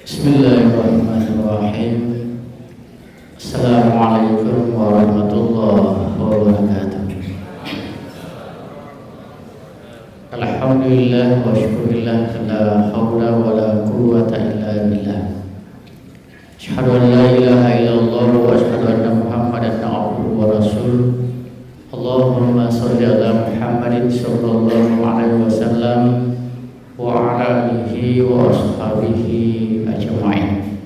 Bismillahirrahmanirrahim. Assalamualaikum warahmatullahi wabarakatuh. Alhamdulillah wa syukurillah, la hawla wa la quwwata illa billah. Asyhadu an la ilaha illallah wa asyhadu anna Muhammadan abduhu wa rasuluh. Allahumma shalli ala Muhammadin sallallahu alaihi wasallam wa ala alihi wa ashabihi ajma'in.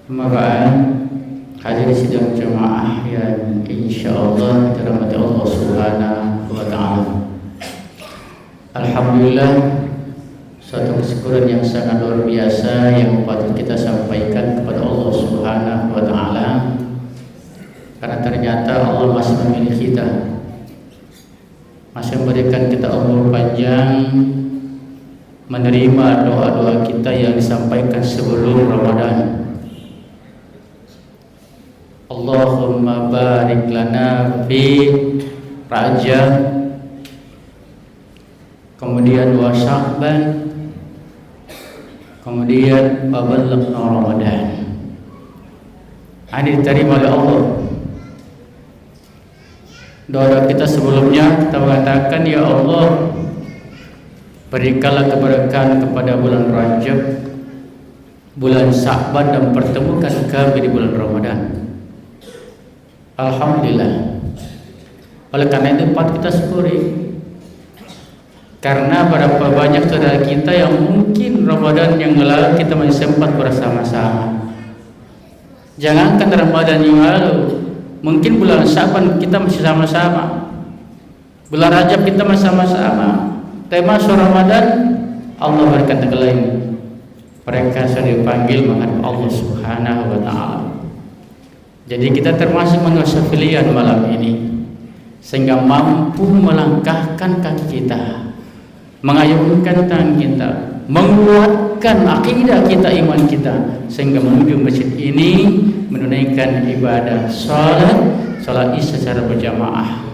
Amma ba'd, hadirin sidang jamaah yang insyaallah dirahmati Allah Subhanahu wa taala. Alhamdulillah, suatu kesyukuran yang sangat luar biasa yang patut kita sampaikan kepada Allah Subhanahu wa taala, karena ternyata Allah masih memilih kita, masih memberikan kita umur panjang, menerima doa-doa kita yang disampaikan sebelum Ramadan. Allahumma barik lana fi Rajab, kemudian wa Sya'ban, kemudian wa ballaghna Ramadan. Ini diterima oleh Allah. Doa kita sebelumnya kita mengatakan, ya Allah, berikanlah keberkahan kepada bulan Rajab, bulan Sya'ban, dan pertemukan kami di bulan Ramadan. Alhamdulillah. Oleh karena itu patut kita syukuri, karena berapa banyak saudara kita yang mungkin Ramadan yang lalu kita masih sempat bersama-sama. Jangankan Ramadan yang lalu, mungkin bulan Sya'ban kita masih sama-sama, bulan Rajab kita masih sama-sama. Tema Ramadan Allah berikan tanggal lain, mereka sudah dipanggil menghadap Allah Subhanahu wa taala. Jadi kita termasuk manusia pilihan malam ini, sehingga mampu melangkahkan kaki kita, mengayunkan tangan kita, menguatkan akidah kita, iman kita, sehingga menuju masjid ini menunaikan ibadah salat Isya secara berjamaah.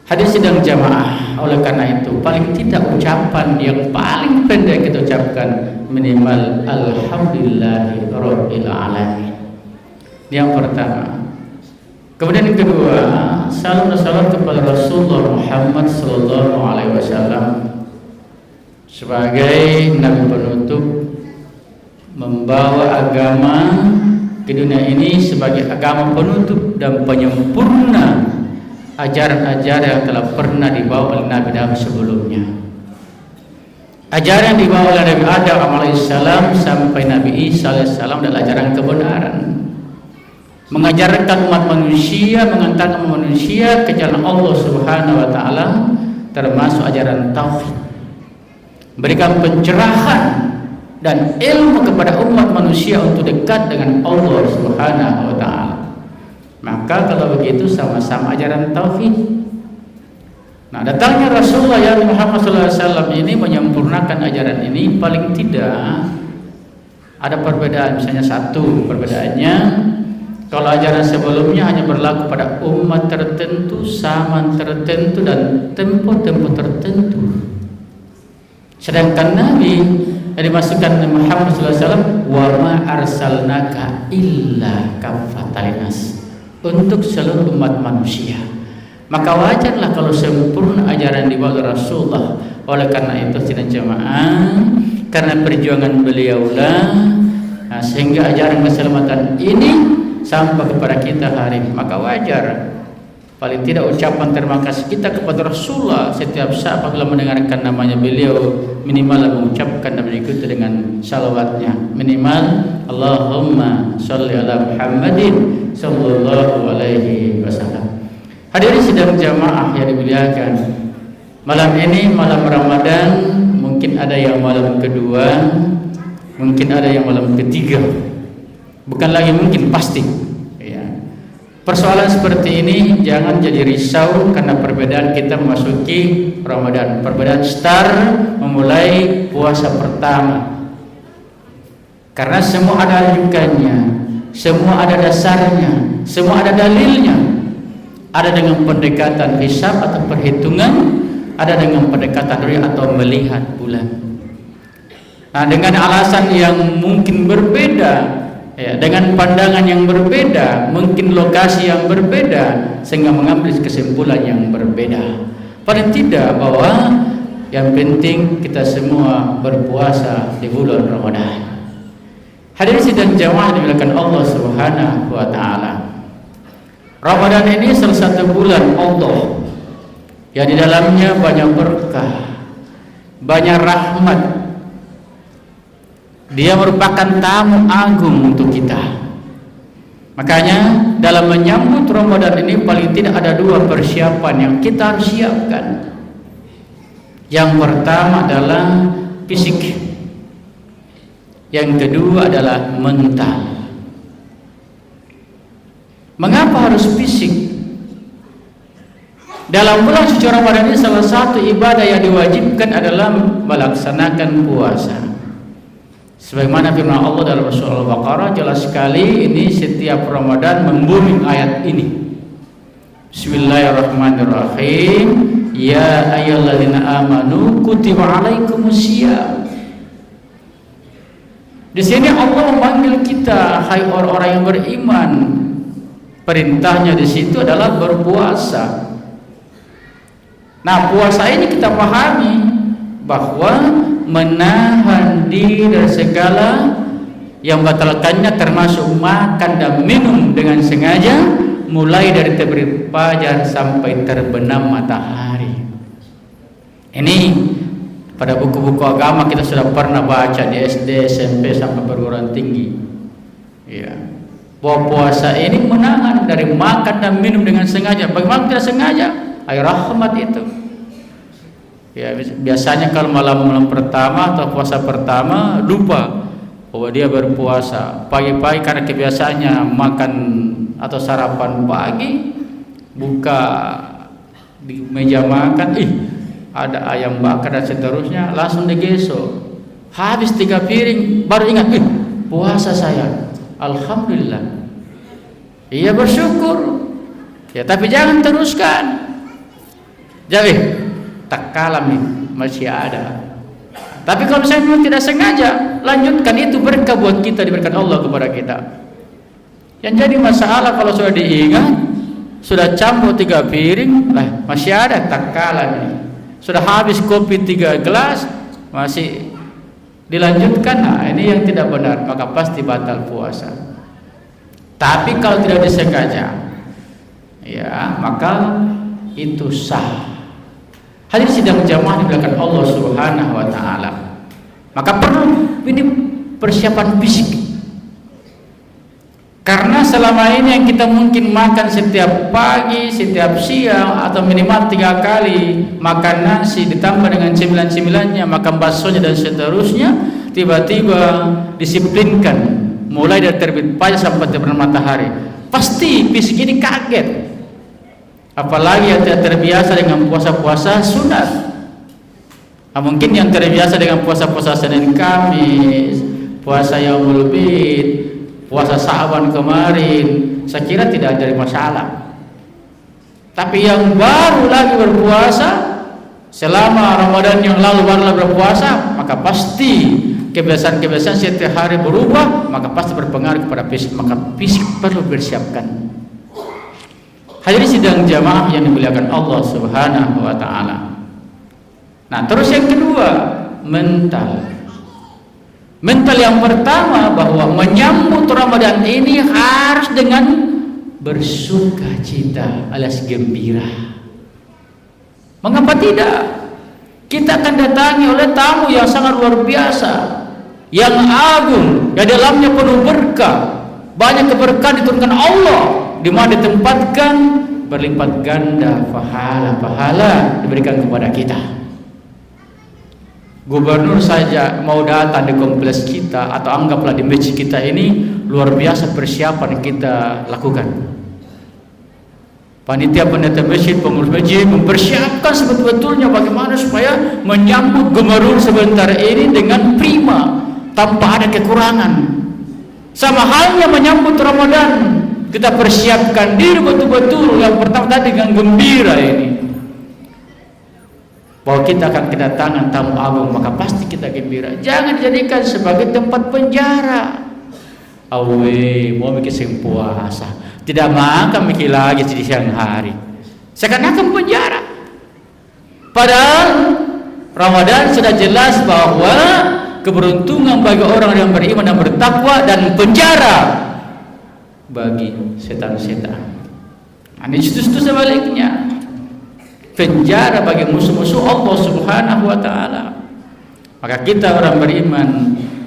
Hadir sidang jamaah, oleh karena itu paling tidak ucapan yang paling pendek kita ucapkan minimal alhamdulillahi rabbil alamin. Yang pertama. Kemudian yang kedua, salam dan salam kepada Rasulullah Muhammad sallallahu alaihi wasallam sebagai nabi penutup, membawa agama ke dunia ini sebagai agama penutup dan penyempurna ajaran-ajaran yang telah pernah dibawa oleh nabi-nabi sebelumnya. Ajaran yang dibawa oleh Nabi Adam alaihissalam sampai Nabi Isa alaihissalam adalah ajaran kebenaran, mengajarkan umat manusia, mengantarkan manusia ke jalan Allah Subhanahu wa taala, termasuk ajaran tauhid, memberikan pencerahan dan ilmu kepada umat manusia untuk dekat dengan Allah Subhanahu wa taala. Maka kalau begitu sama-sama ajaran tauhid. Nah, datangnya Rasulullah ya Muhammad SAW ini menyempurnakan ajaran ini. Paling tidak ada perbedaan, misalnya satu perbedaannya, kalau ajaran sebelumnya hanya berlaku pada umat tertentu, zaman tertentu, dan tempo-tempo tertentu. Sedangkan Nabi yang dimasukkan Muhammad SAW, wa ma arsalnaka illa kaffatan linnas, untuk seluruh umat manusia. Maka wajarlah kalau sempurna ajaran dibawa oleh Rasulullah. Oleh karena itu sidang jamaah, karena perjuangan beliaulah sehingga ajaran keselamatan ini sampai kepada kita hari ini. Maka wajar paling tidak ucapan terima kasih kita kepada Rasulullah setiap saat apabila mendengarkan namanya beliau, minimal mengucapkan dan berikut dengan salawatnya, minimal Allahumma sholli ala Muhammadin sallallahu alaihi wasallam. Hadirin sidang jamaah yang dimuliakan, malam ini malam Ramadan, mungkin ada yang malam kedua, mungkin ada yang malam ketiga, bukan lagi mungkin, pasti ya. Persoalan seperti ini jangan jadi risau karena perbedaan kita memasuki Ramadan, perbedaan start memulai puasa pertama, karena semua ada rujukannya, semua ada dasarnya, semua ada dalilnya. Ada dengan pendekatan hisab atau perhitungan, ada dengan pendekatan ru'yah atau melihat bulan. Nah, dengan alasan yang mungkin berbeda, ya, dengan pandangan yang berbeda, mungkin lokasi yang berbeda, sehingga mengambil kesimpulan yang berbeda. Paling tidak bahwa yang penting kita semua berpuasa di bulan Ramadan. Hadirin sidang jamaah dimuliakan Allah Subhanahu wa taala. Ramadan ini salah satu bulan Allah yang di dalamnya banyak berkah, banyak rahmat. Dia merupakan tamu agung untuk kita. Makanya dalam menyambut Ramadan ini paling tidak ada dua persiapan yang kita harus siapkan. Yang pertama adalah fisik, yang kedua adalah mental. Mengapa harus fisik? Dalam bulan suci Ramadan ini salah satu ibadah yang diwajibkan adalah melaksanakan puasa. Sebagaimana firman Allah dalam surah Al-Baqarah jelas sekali, ini setiap Ramadan membooming ayat ini. Bismillahirrahmanirrahim. Ya ayyuhalladzina amanu kutiba alaikumusiyam. Di sini Allah memanggil kita, hai orang-orang yang beriman. Perintahnya di situ adalah berpuasa. Nah, puasa ini kita pahami bahwa menahan diri dari segala yang membatalkannya, termasuk makan dan minum dengan sengaja, mulai dari terbit fajar sampai terbenam matahari. Ini pada buku-buku agama kita sudah pernah baca di SD, SMP sampai perguruan tinggi. Ya. Bahwa puasa ini menahan dari makan dan minum dengan sengaja. Bagaimana tidak sengaja? Air rahmat itu. Ya, biasanya kalau malam pertama atau puasa pertama lupa bahwa dia berpuasa. Pagi-pagi karena kebiasaannya makan atau sarapan pagi, buka di meja makan, ada ayam bakar dan seterusnya, langsung digesok. Habis 3 piring baru ingat, puasa saya. Alhamdulillah. Iya, bersyukur. Ya, tapi jangan teruskan. Jadi tak kalam nih, masih ada. Tapi kalau misalnya memang tidak sengaja, lanjutkan, itu berkah buat kita, diberikan Allah kepada kita. Yang jadi masalah kalau sudah diingat, sudah campur 3 piring, masih ada tak kalam nih. Sudah habis kopi 3 gelas, masih dilanjutkan. Nah, ini yang tidak benar, maka pasti batal puasa. Tapi kalau tidak disengaja, ya, maka itu sah. Hadirin sidang jamaah dimuliakan Allah Subhanahu wa taala. Maka perlu ini persiapan fisik. Karena selama ini yang kita mungkin makan setiap pagi, setiap siang, atau minimal 3 kali makan nasi ditambah dengan cemilan-cemilannya, makan baksonya dan seterusnya, tiba-tiba disiplinkan mulai dari terbit fajar sampai terbenam matahari, pasti fisik ini kaget. Apalagi yang tidak terbiasa dengan puasa-puasa sunat. Mungkin yang terbiasa dengan puasa-puasa Senin Kamis, puasa Yaumul Bid, puasa Sa'ban kemarin, saya kira tidak ada masalah. Tapi yang baru lagi berpuasa selama Ramadan yang lalu baru berpuasa, maka pasti kebiasaan-kebiasaan setiap hari berubah, maka pasti berpengaruh kepada fisik. Maka fisik perlu bersiapkan. Hadirin sidang jamaah yang dimuliakan Allah Subhanahu wa taala. Nah, terus yang kedua, mental. Mental yang pertama bahwa menyambut Ramadan ini harus dengan bersukacita alias gembira. Mengapa tidak? Kita akan datangi oleh tamu yang sangat luar biasa, yang agung, yang dalamnya penuh berkah. Banyak keberkahan diturunkan Allah, di mana ditempatkan berlipat ganda pahala diberikan kepada kita. Gubernur saja mau datang di kompleks kita atau anggaplah di masjid kita ini, luar biasa persiapan kita lakukan. Panitia masjid, pengurus masjid mempersiapkan sebetul-betulnya bagaimana supaya menyambut gubernur sebentar ini dengan prima, tanpa ada kekurangan. Sama halnya menyambut Ramadan, kita persiapkan diri betul-betul. Yang pertama tadi dengan gembira ini. bahwa kita akan kedatangan tamu agung, maka pasti kita gembira. Jangan dijadikan sebagai tempat penjara. Awe mau mikir puasa, tidak makan mikir lagi di siang hari, seakan-akan penjara. Padahal Ramadan sudah jelas bahwa keberuntungan bagi orang yang beriman dan bertakwa, dan penjara bagi setan-setan. Ini justru sebaliknya, penjara bagi musuh-musuh Allah Subhanahu wa taala. Maka kita orang beriman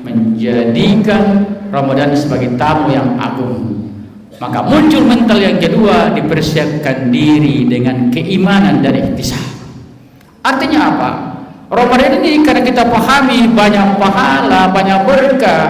menjadikan Ramadan sebagai tamu yang agung. Maka muncul mental yang kedua, dipersiapkan diri dengan keimanan dan ihtisab. Artinya apa? Ramadan ini karena kita pahami banyak pahala, banyak berkah,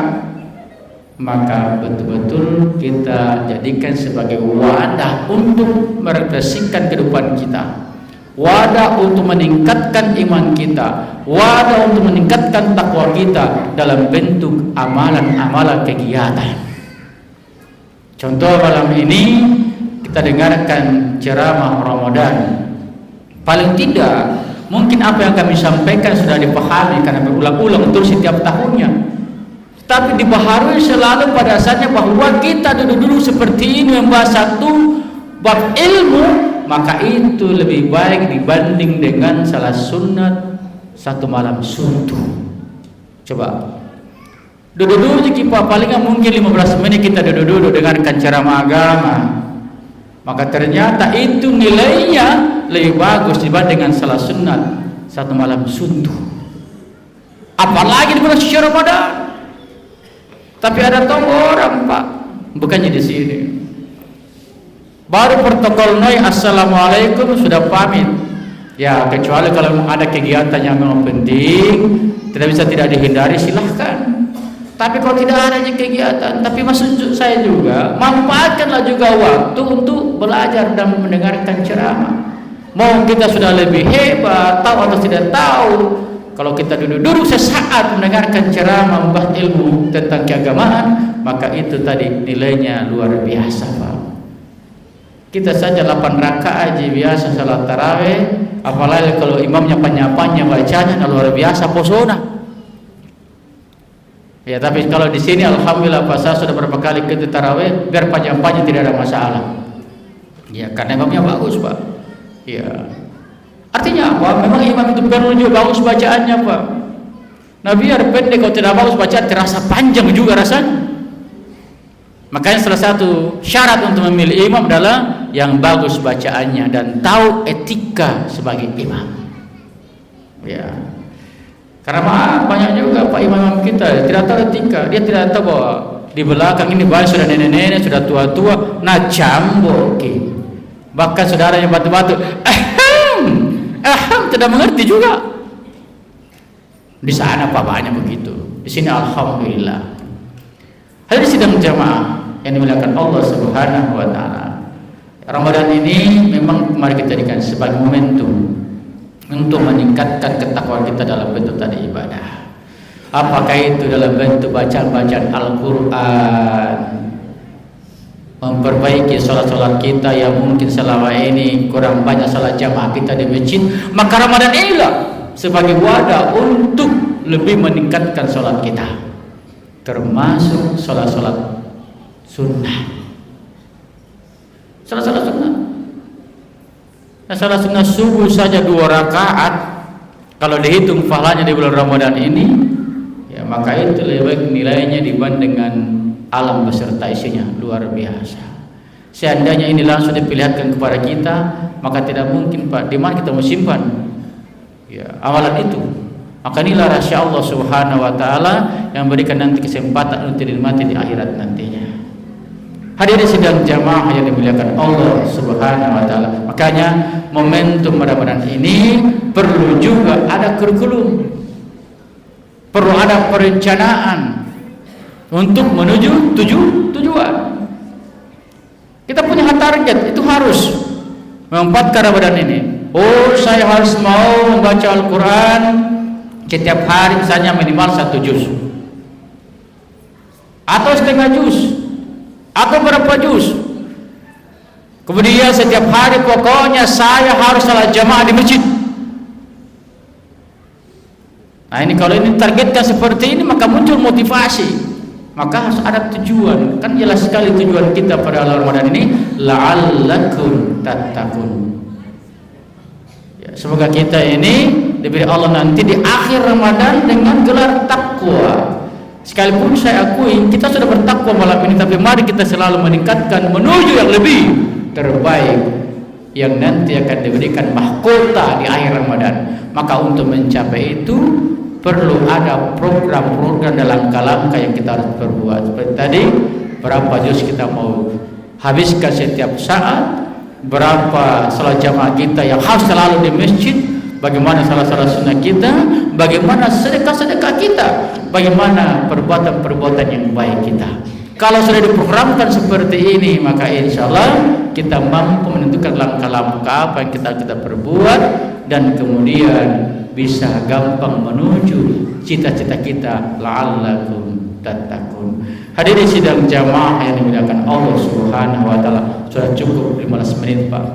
maka betul-betul kita jadikan sebagai wadah untuk merefleksikan kehidupan kita, wadah untuk meningkatkan iman kita, wadah untuk meningkatkan takwa kita dalam bentuk amalan-amalan kegiatan. Contoh malam ini kita dengarkan ceramah Ramadan. Paling tidak mungkin apa yang kami sampaikan sudah dipahami karena berulang-ulang terus setiap tahunnya. Tapi dibaharui selalu pada saatnya bahwa kita duduk-duduk seperti ini membahas satu bab ilmu, maka itu lebih baik dibanding dengan salah sunat satu malam suntuk. Coba duduk-duduk kita paling mungkin 15 menit kita duduk-duduk dengarkan ceramah agama, maka ternyata itu nilainya lebih bagus dibanding dengan salah sunat satu malam suntuk. Apalagi di bulan suci Ramadan. Tapi ada tamu orang Pak, bukannya di sini. Baru protokol noi assalamualaikum sudah pamit. Ya kecuali kalau ada kegiatan yang memang penting, tidak dihindari silahkan. Tapi kalau tidak ada kegiatan, tapi maksud saya juga manfaatkanlah juga waktu untuk belajar dan mendengarkan ceramah. Mau kita sudah lebih hebat, tahu atau tidak tahu, kalau kita duduk sesaat mendengarkan ceramah membahas ilmu tentang keagamaan, maka itu tadi nilainya luar biasa Pak. Kita saja 8 rakaat aja biasa salat tarawih, apalagi kalau imamnya panjang-panjang bacanya luar biasa posona. Ya tapi kalau di sini alhamdulillah Pak, saya sudah berapa kali ke tarawih, biar panjang-panjang tidak ada masalah. Ya karena imamnya bagus Pak. Ya. Artinya apa? Memang imam itu perlu juga bagus bacaannya Pak. Nah biar pendek kalau tidak bagus bacaan terasa panjang juga rasanya. Makanya salah satu syarat untuk memilih imam adalah yang bagus bacaannya dan tahu etika sebagai imam. Ya. Karena banyak juga Pak imam kita tidak tahu etika, dia tidak tahu bahwa di belakang ini banyak sudah nenek-nenek, sudah tua-tua, nah cambok. Bahkan saudaranya batu-batu, tidak mengerti juga. Di sana Pak banyak begitu. Di sini alhamdulillah. Hadirin sidang jamaah yang dimuliakan Allah Subhanahu wa taala. Ramadan ini memang mari kita jadikan sebagai momentum untuk meningkatkan ketakwaan kita dalam bentuk tadi ibadah. Apakah itu dalam bentuk bacaan-bacaan Al-Qur'an, memperbaiki sholat-sholat kita yang mungkin selama ini kurang banyak sholat jamaah kita di masjid, maka Ramadan inilah sebagai wadah untuk lebih meningkatkan sholat kita, termasuk sholat-sholat sunnah. Sholat-sholat sunnah. Nah, sholat sunnah subuh saja 2 rakaat, kalau dihitung pahalanya di bulan Ramadan ini, ya maka itu lebih baik nilainya dibanding dengan alam beserta isinya, luar biasa. Seandainya ini langsung diperlihatkan kepada kita, maka tidak mungkin Pak, di mana kita mau simpan ya amalan itu. Maka inilah rahasia Allah Subhanahu wa taala yang berikan nanti kesempatan untuk dinikmati di akhirat nantinya. Hadirin sidang jamaah yang dimuliakan Allah Subhanahu wa taala. Makanya momentum Ramadan ini perlu juga ada kurikulum, perlu ada perencanaan untuk menuju tujuan. Kita punya target, itu harus memanfaatkan Ramadan ini. Oh, saya harus mau membaca Al-Quran setiap hari misalnya minimal 1 juz atau setengah juz atau berapa juz. Kemudian setiap hari pokoknya saya harus salat jamaah di masjid. Nah ini kalau ini targetkan seperti ini maka muncul motivasi, maka harus ada tujuan. Kan jelas sekali tujuan kita pada Ramadan ini, la'allakum tattaqun. Ya, semoga kita ini diberi Allah nanti di akhir Ramadan dengan gelar takwa. Sekalipun saya akui kita sudah bertakwa malam ini, tapi mari kita selalu meningkatkan menuju yang lebih terbaik yang nanti akan diberikan mahkota di akhir Ramadan. Maka untuk mencapai itu perlu ada program-program dan langkah-langkah yang kita harus perbuat. Seperti tadi, berapa juz kita mau habiskan setiap saat, berapa salat jamaah kita yang harus selalu di masjid, bagaimana salat-salat sunnah kita, bagaimana sedekah-sedekah kita, bagaimana perbuatan-perbuatan yang baik kita. Kalau sudah diprogramkan seperti ini, maka insya Allah kita mampu menentukan langkah-langkah apa yang kita perbuat, dan kemudian bisa gampang menuju cita-cita kita, la'allakum tattaqun. Hadirin sidang jamaah yang dimuliakan Allah Subhanahu wa taala, sudah cukup 15 menit, Pak.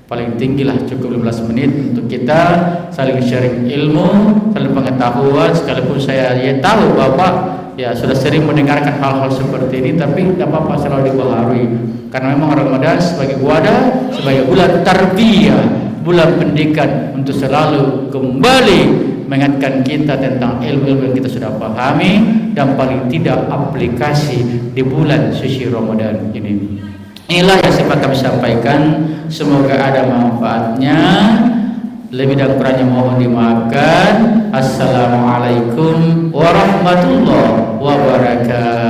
Paling tinggilah cukup 15 menit untuk kita saling sharing ilmu, saling pengetahuan. Sekalipun saya tahu Bapak ya sudah sering mendengarkan hal-hal seperti ini, tapi tidak apa-apa, selalu dibaharui. Karena memang Ramadan sebagai wadah, sebagai bulan tarbiyah, bulan pendidikan untuk selalu kembali mengingatkan kita tentang ilmu-ilmu yang kita sudah pahami dan paling tidak aplikasi di bulan suci Ramadan ini. Inilah yang sempat kami sampaikan, semoga ada manfaatnya. Lebih dan kurangnya mohon dimaafkan. Assalamualaikum warahmatullahi wabarakatuh.